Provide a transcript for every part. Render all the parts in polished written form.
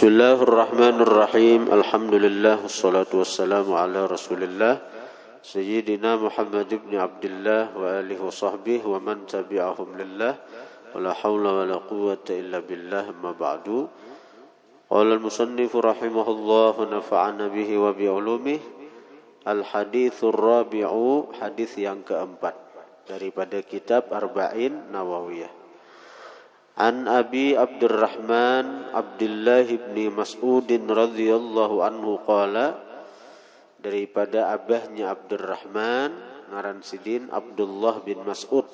Bismillahirrahmanirrahim. Alhamdulillah wassalatu wassalamu ala Rasulillah Sayyidina Muhammad ibn Abdullah wa alihi wa sahbihi wa man tabi'ahum lillah wa la hawla wa la quwwata illa billah amma ba'du. Qala al-musannif rahimahullah wa nafa'ana bihi wa bi ulumihi. Al-hadithur rabi'u, hadis yang keempat daripada kitab Arba'in Nawawiyah. An Abi Abdurrahman Abdullah bin Mas'ud radhiyallahu anhu qala, daripada abahnya Abdurrahman ngaran sidin Abdullah bin Mas'ud.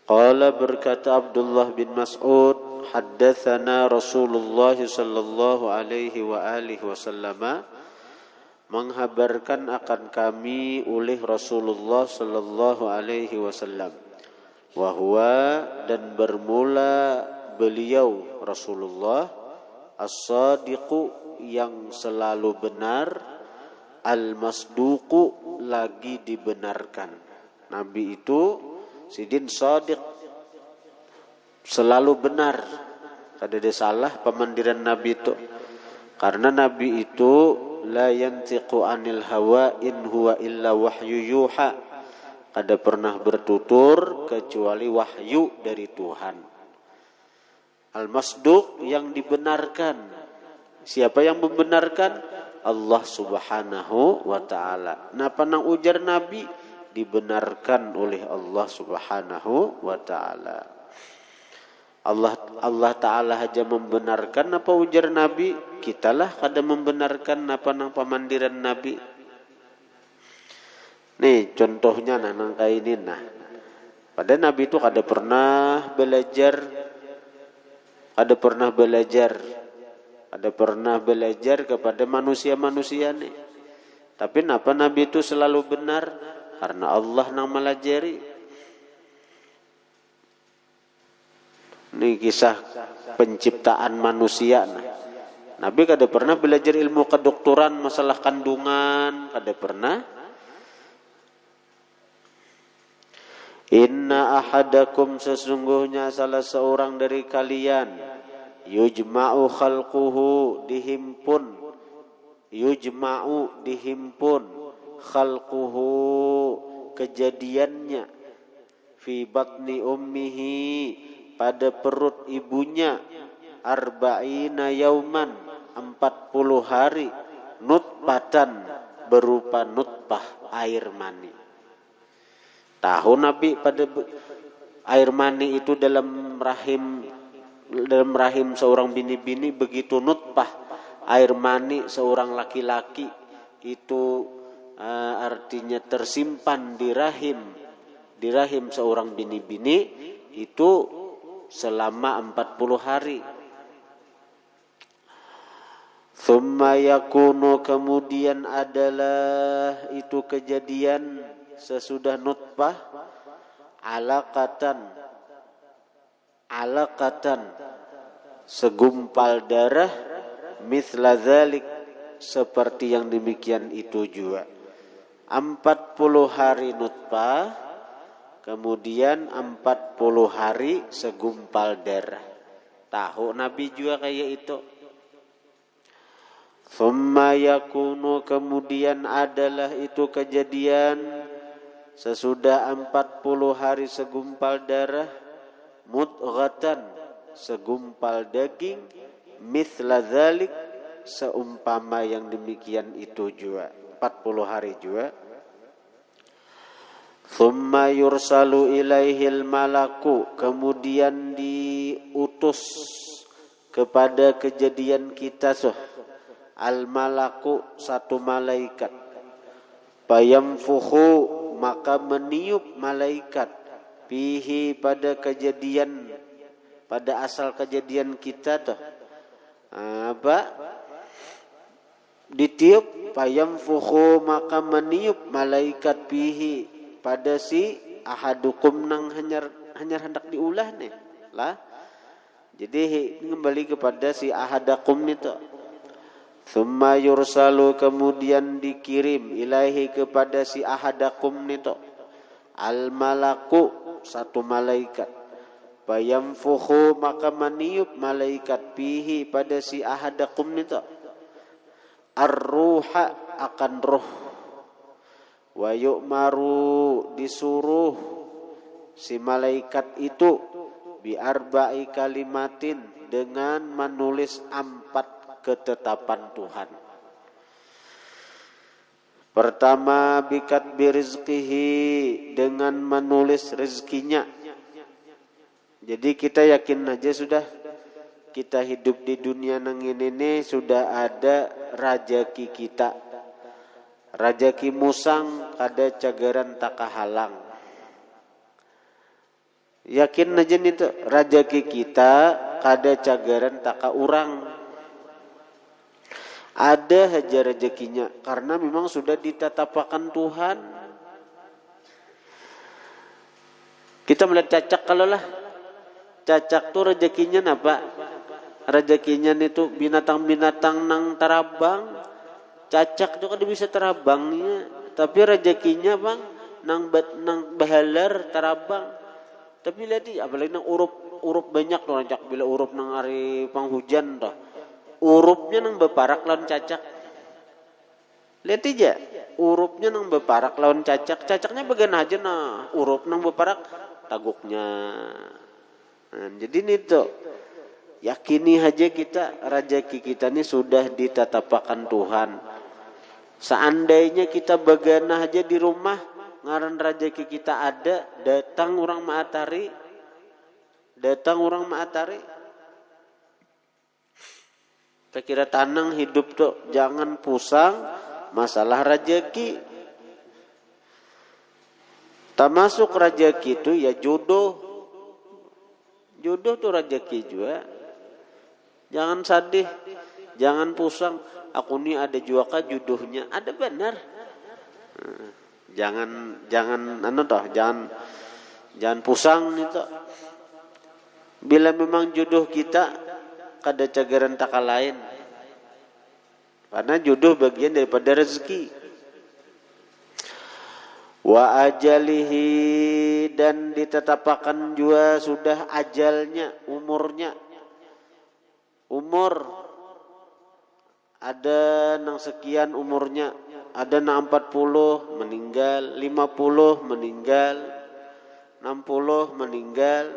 Qala, berkata Abdullah bin Mas'ud, haddatsana Rasulullah sallallahu alaihi wa alihi wasallam, menghabarkan akan kami oleh Rasulullah sallallahu alaihi wasallam. Wahwa, dan bermula beliau Rasulullah, as-sadiqu, yang selalu benar, al-masduqu, lagi dibenarkan. Nabi itu sidin sadiq, selalu benar, kada ada salah pemandiran Nabi itu. Karena Nabi itu la yantiqu anil hawa in huwa illa wahyu yuha, ada pernah bertutur kecuali wahyu dari Tuhan. Al-Masduq, yang dibenarkan. Siapa yang membenarkan? Allah Subhanahu wa ta'ala. Napa nang ujar Nabi? Dibenarkan oleh Allah Subhanahu wa ta'ala. Allah ta'ala aja membenarkan apa ujar Nabi, kitalah kada membenarkan apa nang pamandiran Nabi. Nih contohnya nang kayak ini nah. Pada Nabi itu kada pernah belajar kepada manusia-manusia nih. Tapi kenapa Nabi itu selalu benar? Karena Allah nang melajari. Ini kisah penciptaan manusia nah. Nabi kada pernah belajar ilmu kedokteran masalah kandungan, kada pernah. Inna ahadakum, sesungguhnya salah seorang dari kalian, yujma'u khalquhu, dihimpun khalquhu, kejadiannya, fi batni ummihi, pada perut ibunya, arba'ina yauman, 40 hari, nutfatan, berupa nutfah, air mani. Tahu Nabi pada air mani itu dalam rahim seorang bini-bini begitu nutfah, air mani seorang laki-laki itu artinya tersimpan di rahim seorang bini-bini itu selama 40 hari. Thumma yakunu, kemudian adalah itu kejadian sesudah nutfah, alaqatan, segumpal darah, mithla dzalik, seperti yang demikian itu juga. 40 hari nutfah, kemudian 40 hari segumpal darah. Tahu Nabi juga kayak itu. Thumma yakunu, kemudian adalah itu kejadian sesudah 40 hari segumpal darah, mudghatan, segumpal daging, mithla dzalik, seumpama yang demikian itu juga, 40 hari juga. Thumma yursalu ilaihil malaku, kemudian diutus kepada kejadian kita al-malaku, satu malaikat, bayamfuhu, maka meniup malaikat, fihi, pada kejadian, pada asal kejadian kita ditiup, bayamfuhu, maka meniup malaikat, fihi, pada si ahadukum, nang hanyar hendak diulah nih lah. Jadi kembali kepada si ahadakum itu. Thumma yursalu, kemudian dikirim, ilaihi, kepada si ahadakum nito, al malaku, satu malaikat, Fayamfukhu maka meniup malaikat fihi pada si ahadakum itu ar-ruha akan roh. Wa yu'maru disuruh si malaikat itu bi arba'i kalimatin dengan menulis 4 ketetapan Tuhan. Pertama bikat birizqihi dengan menulis rezekinya. Jadi kita yakin aja sudah kita hidup di dunia nang ini sudah ada rajaki kita. Rajaki musang kada cagaran takahalang. Yakin aja itu rajaki kita kada cagaran taka urang. Ada aja rezekinya karena memang sudah ditatapakan Tuhan. Kita melihat cacak kalau lah. Cacak tuh rezekinya apa? Rezekinya itu binatang-binatang nang terabang. Cacak tuh kan bisa terabangnya, tapi rezekinya bang nang bahalar terabang. Tapi lihat apalagi nang urup banyak tuh cacak bila urup nang hari panghujan tuh. Urupnya nang beparak lawan cacak. Lihat aja, urupnya nang beparak lawan cacak. Cacaknya bagian aja nah, urup nang beparak taguknya. Nah, jadi ini tuh yakini aja kita rezeki kita ini sudah ditatapakan Tuhan. Seandainya kita bagana aja di rumah ngaran rezeki kita ada, datang orang maatari. Kita kira tanang hidup tuh jangan pusang masalah rezeki. Termasuk rezeki itu ya jodoh. Jodoh tuh rezeki juga. Jangan sedih, jangan pusang. Aku ni ada juga jodohnya, ada benar. Jangan pusang itu. Bila memang jodoh kita kada cagaran taka lain. Karena jodoh bagian daripada rezeki. Wa ajalihi dan ditetapkan juga sudah ajalnya, umurnya. Umur ada nang sekian umurnya, ada nang 40 meninggal, 50 meninggal, 60 meninggal.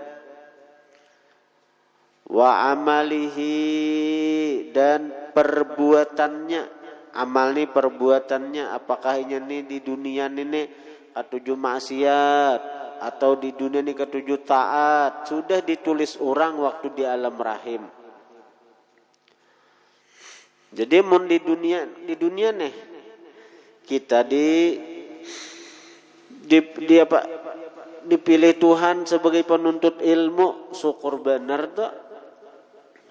Wa amalihi dan perbuatannya, amal ni perbuatannya, apakah ini di dunia ini ketujuh maksiat atau di dunia ini ketujuh taat, sudah ditulis orang waktu di alam rahim. Jadi mun di dunia nih kita dipilih Tuhan sebagai penuntut ilmu, syukur benar tuh.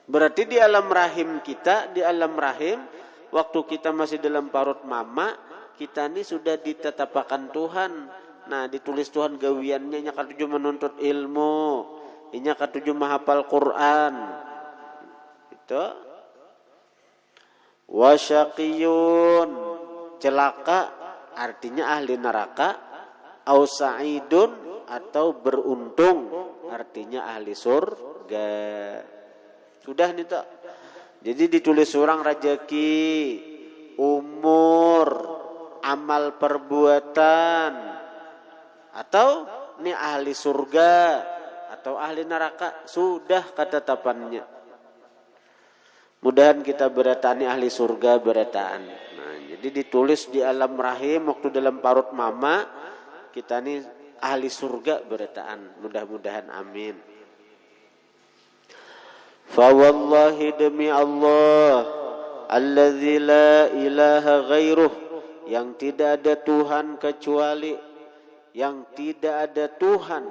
Berarti di alam rahim kita, di alam rahim waktu kita masih dalam parut mama, kita ini sudah ditetapkan Tuhan. Nah, ditulis Tuhan gawiannya nya katujuh menuntut ilmu, nya katujuh menghafal Quran. Itu wasyaqiyun celaka artinya ahli neraka, au sa'idun atau beruntung artinya ahli surga. Sudah nih tak. Jadi ditulis orang rezeki, umur, amal perbuatan, atau ini ahli surga atau ahli neraka, sudah ketetapannya. Mudahan kita beratani ahli surga berataan. Nah, jadi ditulis di alam rahim waktu dalam parut mama kita ini ahli surga berataan. Mudah-mudahan amin. Fa wallahi demi Allah allazi la ilaha ghairuh, yang tidak ada Tuhan kecuali, yang tidak ada Tuhan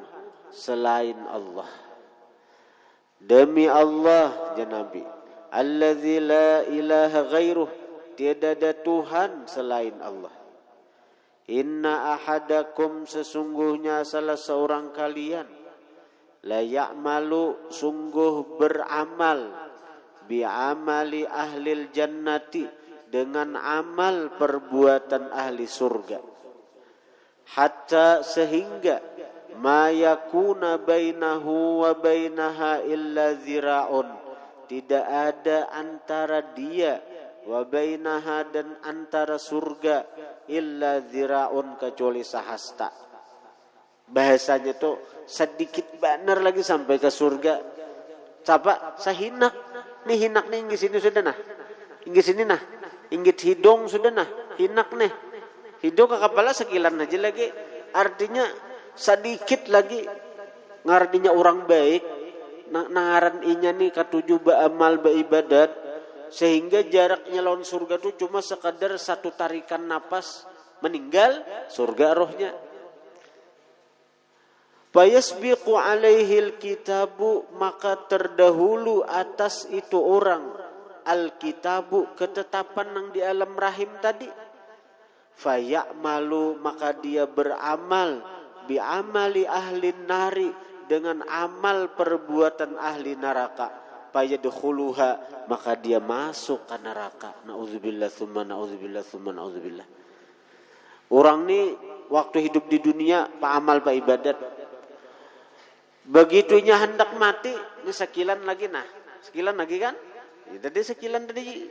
selain Allah. Demi Allah ya Nabi, allazi la ilaha ghairuh, tiada ada Tuhan selain Allah. Inna ahadakum, sesungguhnya salah seorang kalian, la ya'malu, sungguh beramal, bi'amali ahlil jannati, dengan amal perbuatan ahli surga, hatta sehingga ma yakuna bainahu wa bainaha illa zira'un, tidak ada antara dia wa bainaha dan antara surga illa zira'un kecuali sahasta. Bahasanya tuh sedikit benar lagi sampai ke surga. Coba sahinak nih, hinak nih inggih sini sudah nah, inggih sini nah, inggih hidung sudah nah, hinak nih hidung ke kepala sekilan aja lagi, artinya sedikit lagi ngartinya orang baik nangaran inya nih katuju ba'amal ba'ibadat, sehingga jaraknya lawan surga tuh cuma sekadar satu tarikan napas meninggal surga rohnya. Fayasbiqu alaihil kitabu, maka terdahulu atas itu orang al-kitabu, ketetapan yang di alam rahim tadi. Fayamalu, maka dia beramal bi'amali ahli nari, dengan amal perbuatan ahli neraka. Fayadkhuluha, maka dia masuk ke neraka. Nauzubillah tsumma nauzubillah tsumma nauzubillah. Orang ni waktu hidup di dunia pak amal pak ibadat, begitunya hendak mati ini sekilan lagi nah, sekilan lagi kan? Jadi sekilan tadi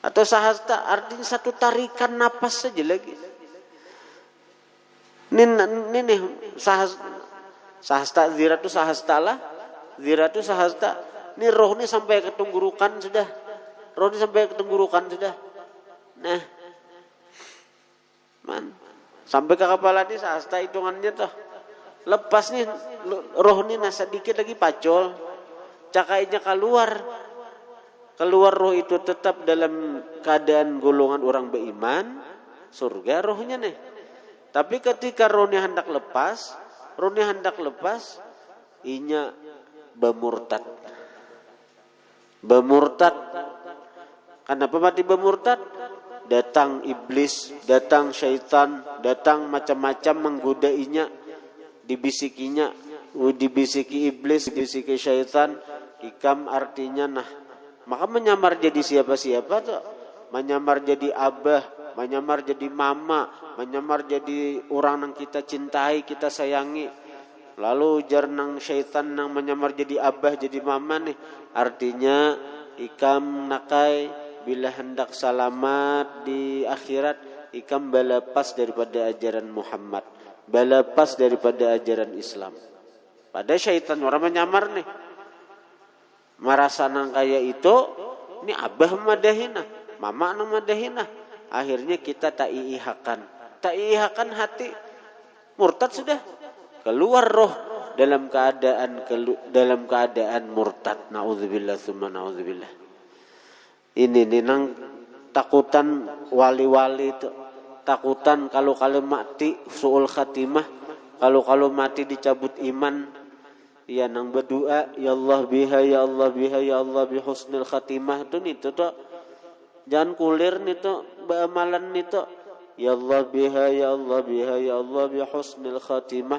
atau sahasta, artinya satu tarikan napas saja lagi. Ini nih sahasta ziratu sahasta lah, ziratu sahasta. Ini roh ini sampai ke tenggorokan sudah, roh ini sampai ke tenggorokan sudah. Nah, sampai ke kepala ini sahasta hitungannya tuh. Lepas nih roh ini nasa dikit lagi pacol, cakainya keluar roh itu tetap dalam keadaan golongan orang beriman, surga rohnya nih. Tapi ketika rohnya hendak lepas, inya bermurtad. Kenapa mati bermurtad? Datang iblis, datang syaitan, datang macam-macam menggodainya, dibisikinya, dibisiki iblis, dibisiki syaitan, ikam artinya nah. Maka menyamar jadi siapa-siapa tuh, menyamar jadi abah, menyamar jadi mama, menyamar jadi orang yang kita cintai, kita sayangi. Lalu ujar nang syaitan nang menyamar jadi abah, jadi mama nih, artinya ikam nakai bila hendak selamat di akhirat, ikam balapas daripada ajaran Muhammad, balapas daripada ajaran Islam. Pada syaitan orang menyamar nih, merasa nang kaya itu, ini abah madahina, mama nang madahina. Akhirnya kita tak iihakan hati, murtad sudah, keluar roh dalam keadaan murtad. Nauzubillah tsumma nauzubillah. Ini nang takutan wali-wali itu, takutan kalau mati suul khatimah, kalau mati dicabut iman. Ya nang berdoa, ya Allah biha, ya Allah biha, ya Allah bihusnil khatimah itu tuh. Jangan kulir nih tuh, beramalan nih tuh. Ya Allah biha, ya Allah biha, ya Allah bihusnil khatimah.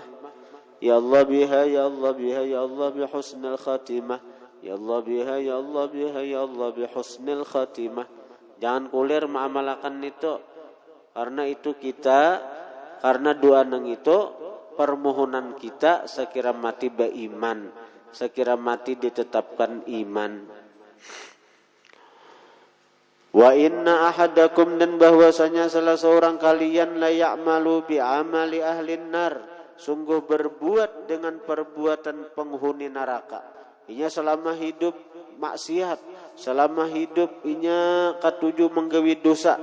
Ya Allah biha, ya Allah biha, ya Allah bihusnil khatimah. Ya Allah biha, ya Allah biha, ya Allah bihusnil khatimah. Jangan kulir mengamalkan itu. Karena itu karena doa nang itu, permohonan kita sekira mati beriman, sekira mati ditetapkan iman. Wa inna ahadakum, dan bahwasanya salah seorang kalian la ya'malu bi amali ahlin nar, sungguh berbuat dengan perbuatan penghuni neraka. Inya selama hidup maksiat, selama hidup inya katuju menggawi dosa.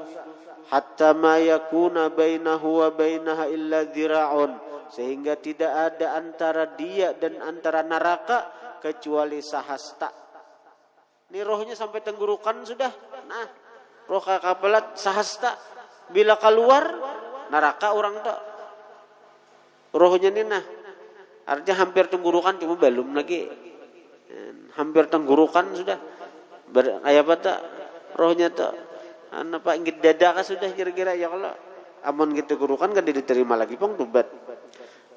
Hatta ma yakuna bainahu wa bainaha illa dzira'un, sehingga tidak ada antara dia dan antara neraka kecuali sahasta. Ini rohnya sampai tenggorokan sudah. Nah, roh kepala sahasta. Bila keluar neraka orang tak. Rohnya ini nah. Artinya hampir tenggorokan, cuma belum lagi. Hampir tenggorokan sudah. Kayak apa tak? Rohnya tak. Apa inggit dada kah sudah kira-kira ya kalau amun gitu tenggorokan kan diterima lagi pong tubat.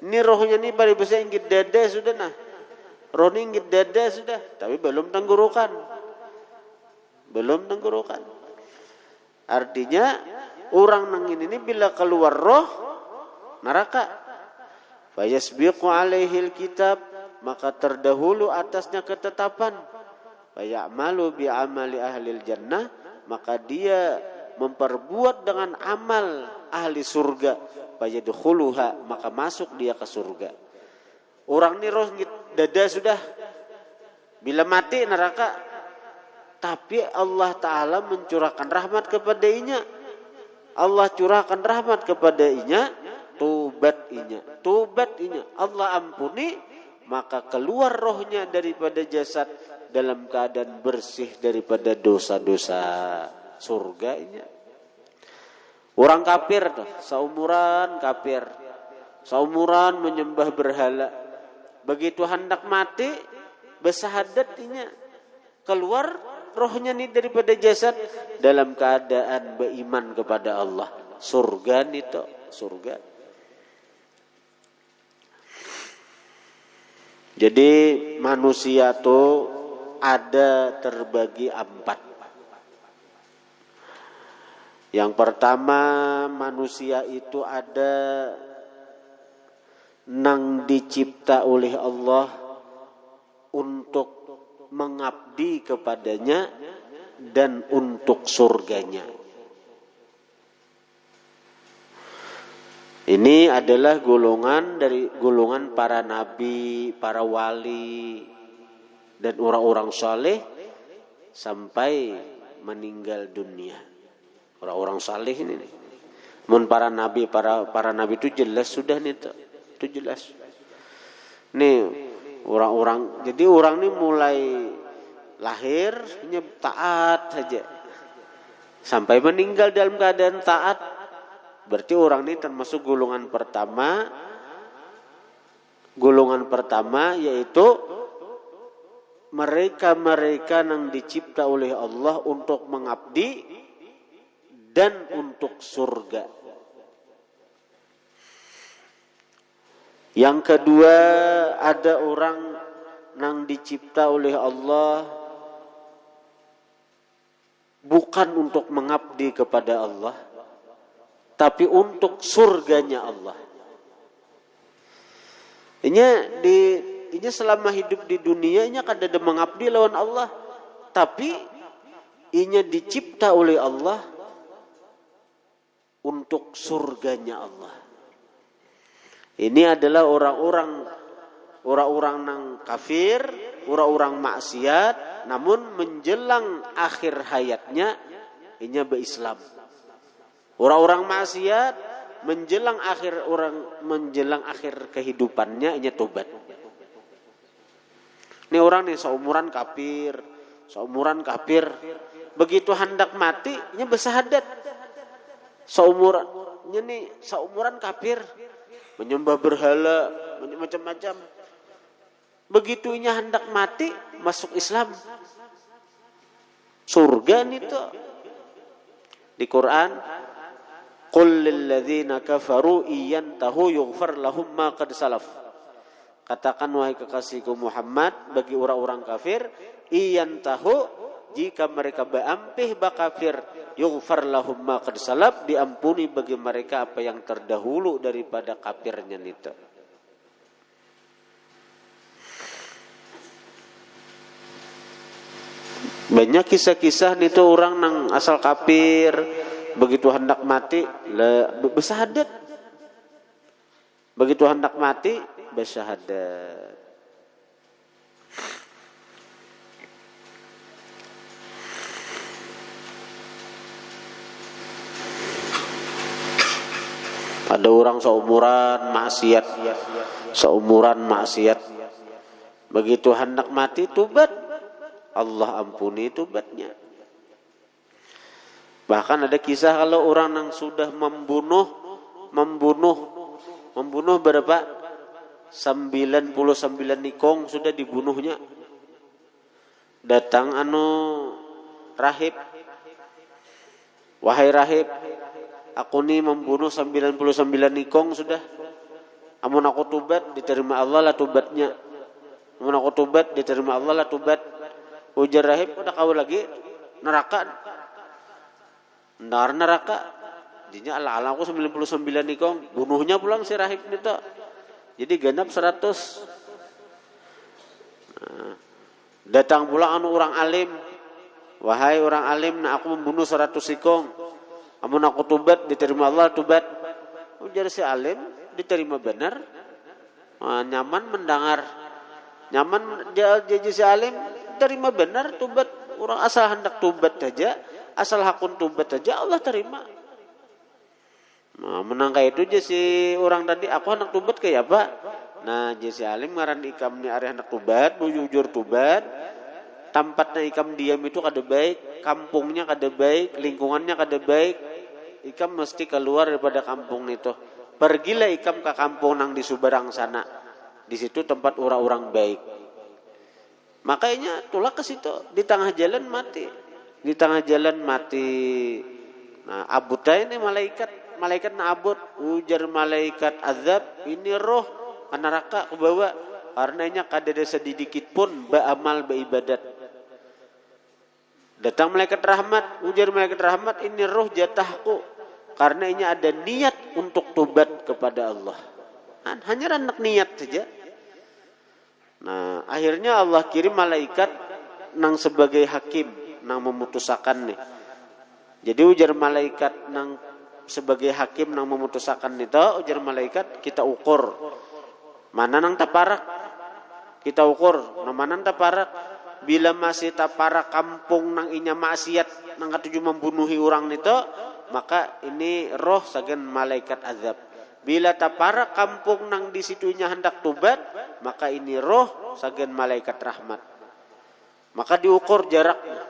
Ini rohnya ini pada besar inggit dada sudah nah. Roh ini inggit dada sudah, tapi belum tenggorokan. Artinya orang nang ini bila keluar roh neraka. Fayasbiqu alaihil kitab, maka terdahulu atasnya ketetapan. Fayamalu bi amali ahlil jannah, maka dia memperbuat dengan amal ahli surga. Fayadkhuluha, maka masuk dia ke surga. Orang ini roh dada sudah, bila mati neraka, tapi Allah Ta'ala mencurahkan rahmat kepadanya. Allah curahkan rahmat kepadanya, tobat inya, Allah ampuni, maka keluar rohnya daripada jasad dalam keadaan bersih daripada dosa-dosa, surganya. Orang kafir tuh, seumuran kafir, seumuran menyembah berhala, begitu hendak mati bersyahadatnya, keluar rohnya nih daripada jasad dalam keadaan beriman kepada Allah, surga nih tuh, surga. Jadi manusia tuh ada terbagi 4. Yang pertama, manusia itu ada nang dicipta oleh Allah untuk mengabdi kepadanya dan untuk surganya. Ini adalah golongan para nabi, para wali, dan orang-orang saleh sampai meninggal dunia. Orang-orang saleh ini nih. Mun para nabi itu jelas sudah nih, itu jelas. Nih orang-orang, jadi orang ini mulai lahir taat saja sampai meninggal dalam keadaan taat. Berarti orang ini termasuk golongan pertama yaitu mereka yang dicipta oleh Allah untuk mengabdi dan untuk surga. Yang kedua, ada orang yang dicipta oleh Allah bukan untuk mengabdi kepada Allah, tapi untuk surganya Allah. Ini selama hidup di dunia ini akan ada mengabdi lawan Allah, tapi ini dicipta oleh Allah untuk surganya Allah. Ini adalah orang-orang yang kafir, orang-orang maksiat, namun menjelang akhir hayatnya ini berislam. Orang-orang maksiat menjelang akhir kehidupannya ini tobat. Ini orang nih seumuran kafir, begitu hendak mati ini bersyahadat. Seumuran kafir, menyembah berhala, macam-macam. Begitu ini hendak mati masuk Islam, surga nih tuh. Di Quran, qul lil ladzina kafaru iyantahu yughfar lahum ma qad salaf. Katakan wahai kekasihku Muhammad bagi orang-orang kafir, iyantahu, jika mereka berampih bakafir, yughfar lahum ma qad salaf, diampuni bagi mereka apa yang terdahulu daripada kafirnya itu. Banyak kisah-kisah itu orang nang asal kafir, begitu hendak mati bersyahadat. Begitu hendak mati bersyahadat. Ada orang seumuran maksiat. Begitu hendak mati tobat, Allah ampuni tobatnya. Bahkan ada kisah kalau orang yang sudah membunuh berapa? 99 nikong sudah dibunuhnya. Datang rahib. Wahai rahib, aku ini membunuh 99 nikong sudah. Amun aku tobat diterima Allah lah tobatnya. Amun aku tobat diterima Allah lah tobat. Ujar rahib, udah kau lagi neraka. Neraka. Jadinya ala aku 99 nikong, bunuhnya pulang si rahib itu. Jadi genap 100. Nah, datang pula orang alim. Wahai orang alim, aku membunuh 100 sikong. Amun aku tubat, diterima Allah tubat. Ujar si alim, diterima benar. Nyaman mendengar. Nyaman jadi si alim, terima benar tubat. Orang asal hendak tubat saja, asal hakun tubat saja Allah terima. Nah, menangka itu je si orang tadi, aku hendak tubat kayak apa? Nah, je si alim ngaran ikam ni ari hendak tubat, jujur tubat. Tempatnya ikam diam itu kada baik, kampungnya kada baik, lingkungannya kada baik. Ikam mesti keluar daripada kampung itu. Pergilah ikam ke kampung nang di Subarang sana. Di situ tempat orang-orang baik. Makanya tulak ke situ, di tengah jalan mati. Di tengah jalan mati. Nah, abut aja nih malaikat na abut. Ujar malaikat azab, ini roh ke neraka ke bawah. Karenanya kada ada sedikit pun beramal beribadat. Datang malaikat rahmat, ujar malaikat rahmat, ini roh jatahku. Karena ini ada niat untuk tobat kepada Allah. Hanya anak niat saja. Nah, akhirnya Allah kirim malaikat nang sebagai hakim, nang memutusakan nih. Jadi ujar malaikat nang sebagai hakim nang memutusakan itu, ujar malaikat kita ukur. Mana nang taparak? Kita ukur, mana nang taparak? Bila masih tapara kampung nang inya maksiat nang katuju membunuhi orang itu, maka ini roh sagan malaikat azab. Bila tapara kampung nang di situnya hendak tobat, maka ini roh sagan malaikat rahmat. Maka diukur jaraknya.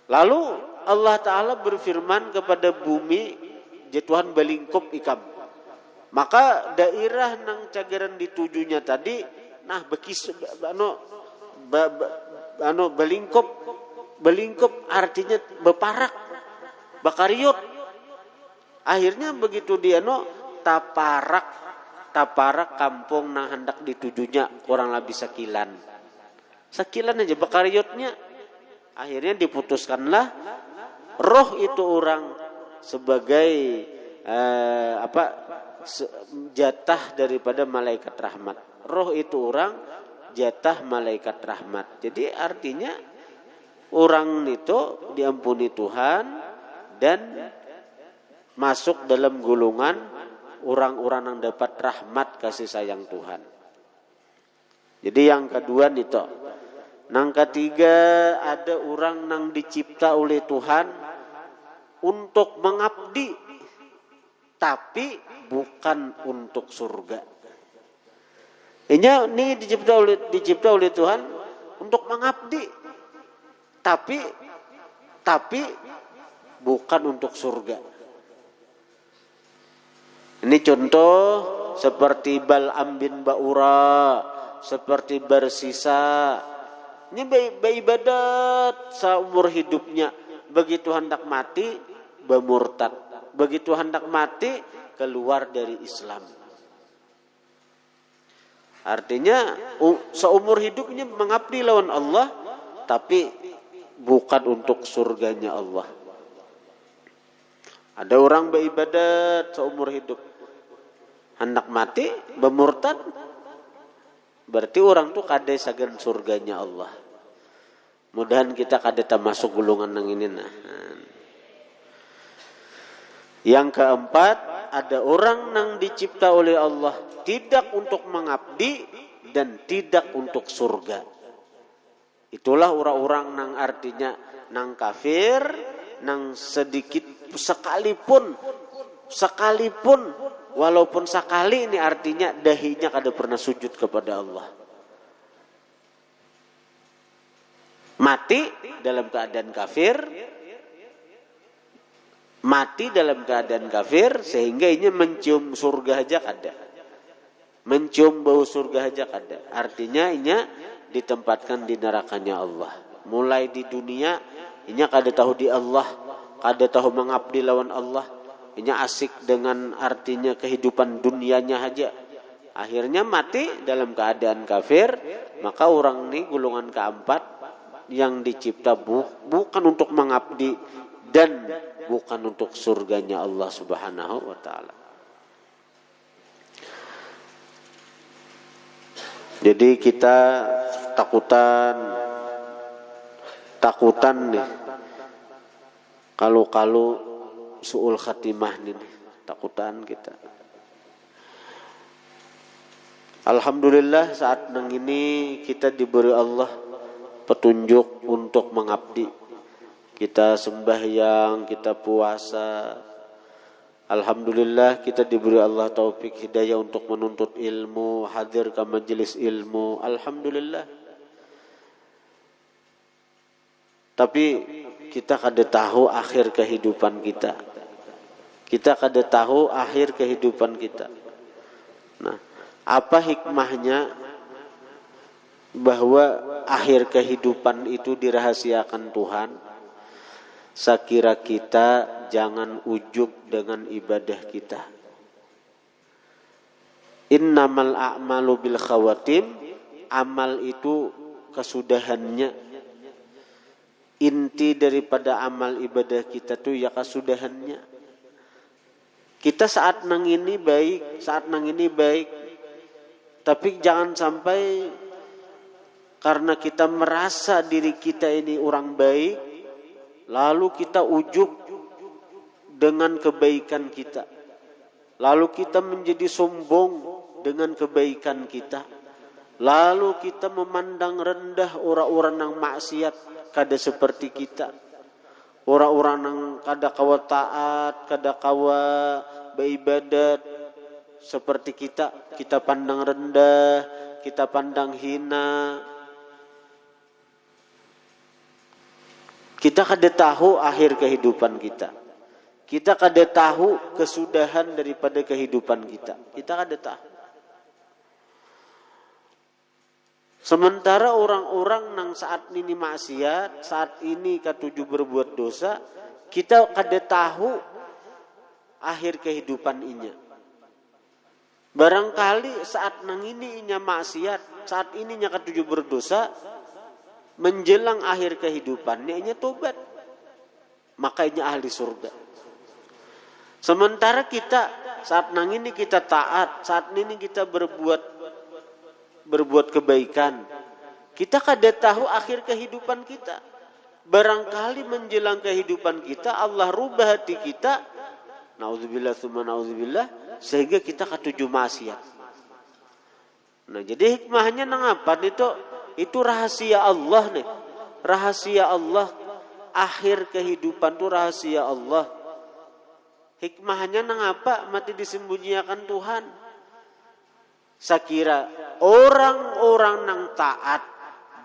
Lalu Allah Ta'ala berfirman kepada bumi, Tuhan balingkup ikam. Maka daerah nang cagaran ditujunya tadi, nah bekis belingkup artinya beparak, bakariot. Akhirnya begitu dia taparak kampung nang hendak ditujunya kurang lebih sekilan aja bakariotnya. Akhirnya diputuskanlah roh itu orang sebagai jatah daripada malaikat rahmat. Roh itu orang jatah malaikat rahmat. Jadi artinya orang itu diampuni Tuhan dan masuk dalam golongan orang-orang yang dapat rahmat kasih sayang Tuhan. Jadi yang kedua itu. Nang ketiga ada orang nang dicipta oleh Tuhan untuk mengabdi tapi bukan untuk surga. Ini dicipta oleh Tuhan untuk mengabdi, tapi bukan untuk surga. Ini contoh seperti Bal'am bin Ba'ura, seperti Barsisa. Ini beribadat seumur hidupnya. Begitu hendak mati, bermurtad. Begitu hendak mati, keluar dari Islam. Artinya seumur hidupnya mengabdi lawan Allah, tapi bukan untuk surganya Allah. Ada orang beribadat seumur hidup, hendak mati bermurtad, berarti orang tuh kada sagan surganya Allah. Mudahan kita kada termasuk golongan yang ini. Yang keempat, ada orang yang dicipta oleh Allah tidak untuk mengabdi dan tidak untuk surga. Itulah orang-orang nang artinya nang kafir, nang sedikit sekalipun walaupun sekali, ini artinya dahinya kada pernah sujud kepada Allah. Mati dalam keadaan kafir, sehingga ini mencium surga aja kada. Mencium bau surga aja kada. Artinya ini ditempatkan di nerakanya Allah. Mulai di dunia ini kada tahu di Allah, kada tahu mengabdi lawan Allah. Ini asik dengan artinya kehidupan dunianya aja. Akhirnya mati dalam keadaan kafir, maka orang ini golongan keempat yang dicipta bukan untuk mengabdi dan bukan untuk surganya Allah Subhanahu wa taala. Jadi kita takutan nih. Kalau suul khatimah nih, takutan kita. Alhamdulillah saat nang ini kita diberi Allah petunjuk untuk mengabdi. Kita sembahyang, kita puasa. Alhamdulillah kita diberi Allah taufik hidayah untuk menuntut ilmu, hadir ke majelis ilmu. Alhamdulillah. Tapi kita kada tahu akhir kehidupan kita. Kita kada tahu akhir kehidupan kita. Nah, apa hikmahnya bahwa akhir kehidupan itu dirahasiakan Tuhan? Sekira kita jangan ujub dengan ibadah kita. Innamal a'malu bil khawatim. Amal itu kesudahannya. Inti daripada amal ibadah kita tuh ya kesudahannya. Kita saat nang ini baik, tapi jangan sampai karena kita merasa diri kita ini orang baik, lalu kita ujub dengan kebaikan kita. Lalu kita menjadi sombong dengan kebaikan kita. Lalu kita memandang rendah orang-orang yang maksiat kada seperti kita. Orang-orang yang kada kawa taat, kada kawa beribadat seperti kita pandang rendah, kita pandang hina. Kita kada tahu akhir kehidupan kita. Kita kada tahu kesudahan daripada kehidupan kita. Kita kada tahu. Sementara orang-orang nang saat ini maksiat, saat ini katuju berbuat dosa, kita kada tahu akhir kehidupan inya. Barangkali saat nang ini inya maksiat, saat ini inya katuju berdosa, menjelang akhir kehidupannya inya tobat, maka inya ahli surga. Sementara kita saat nang ini kita taat, saat ini kita berbuat kebaikan, kita kada tahu akhir kehidupan kita. Barangkali menjelang kehidupan kita Allah rubah hati kita, nauzubillah tsumma nauzubillah, sehingga kita katuju maksiat. Nah, jadi hikmahnya nang apa itu rahasia Allah nih. Rahasia Allah, akhir kehidupan itu rahasia Allah. Hikmahnya nang apa? Mati disembunyikan Tuhan. Sakira orang-orang nang taat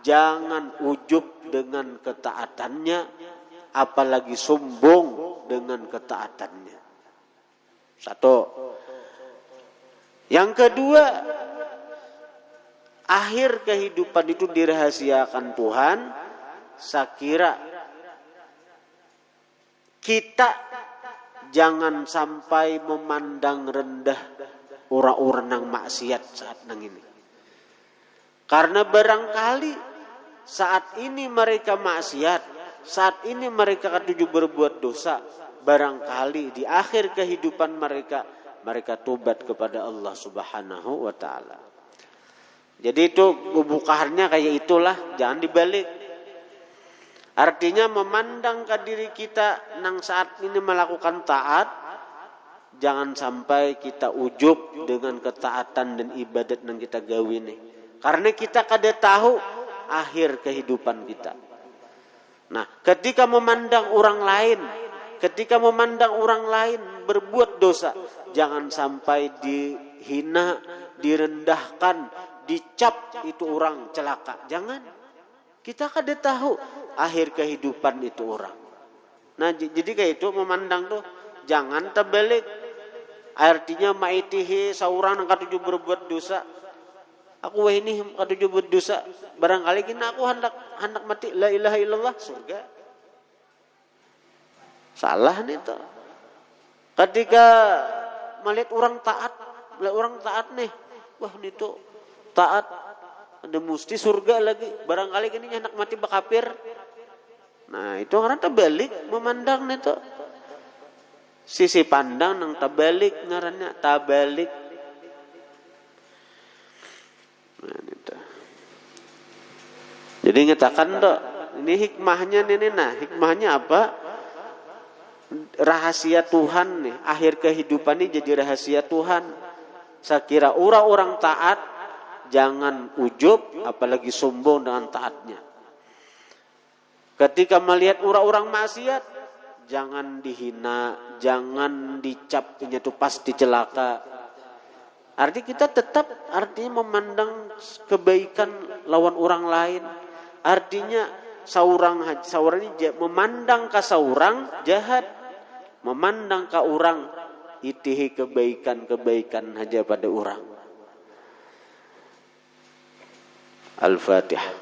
jangan ujub dengan ketaatannya, apalagi sombong dengan ketaatannya. Satu. Yang kedua, akhir kehidupan itu dirahasiakan Tuhan. Sakira kita jangan sampai memandang rendah orang-orang yang maksiat saat nang ini. Karena barangkali saat ini mereka maksiat, saat ini mereka katuju berbuat dosa, barangkali di akhir kehidupan mereka tobat kepada Allah Subhanahu wa taala. Jadi itu bukaannya kayak itulah, jangan dibalik. Artinya memandang ke diri kita nang saat ini melakukan taat, jangan sampai kita ujub dengan ketaatan dan ibadat yang kita gawe nih. Karena kita kada tahu akhir kehidupan kita. Nah, ketika memandang orang lain berbuat dosa, jangan sampai dihina, direndahkan, dicap itu orang celaka. Jangan. Kita kada tahu akhir kehidupan itu orang. Nah, jadi kayak itu memandang tuh jangan terbalik. Artinya maitihi seorang yang katuju berbuat dosa. Aku ini katuju berbuat dosa. Barangkali kena aku hendak mati la ilaha illallah surga. Salah nih tuh. Ketika melihat orang taat nih. Wah ini tuh taat. Ada mesti surga lagi. Barangkali kini hendak mati bakapir. Nah itu karena terbalik memandang nih tuh. Sisi pandang nang tabalik ngarannya tabalik. Nah, Jadi ngetakan dok, ini hikmahnya nih, nah hikmahnya apa? Rahasia Tuhan nih, akhir kehidupan ini jadi rahasia Tuhan. Saya kira orang-orang taat jangan ujub, apalagi sombong dengan taatnya. Ketika melihat orang-orang maksiat, jangan dihina, jangan dicap, itu pasti celaka. Artinya kita tetap memandang kebaikan lawan orang lain. Artinya saurang ini memandang ke saurang jahat, memandang ke orang itihi kebaikan aja pada orang. Al-Fatihah.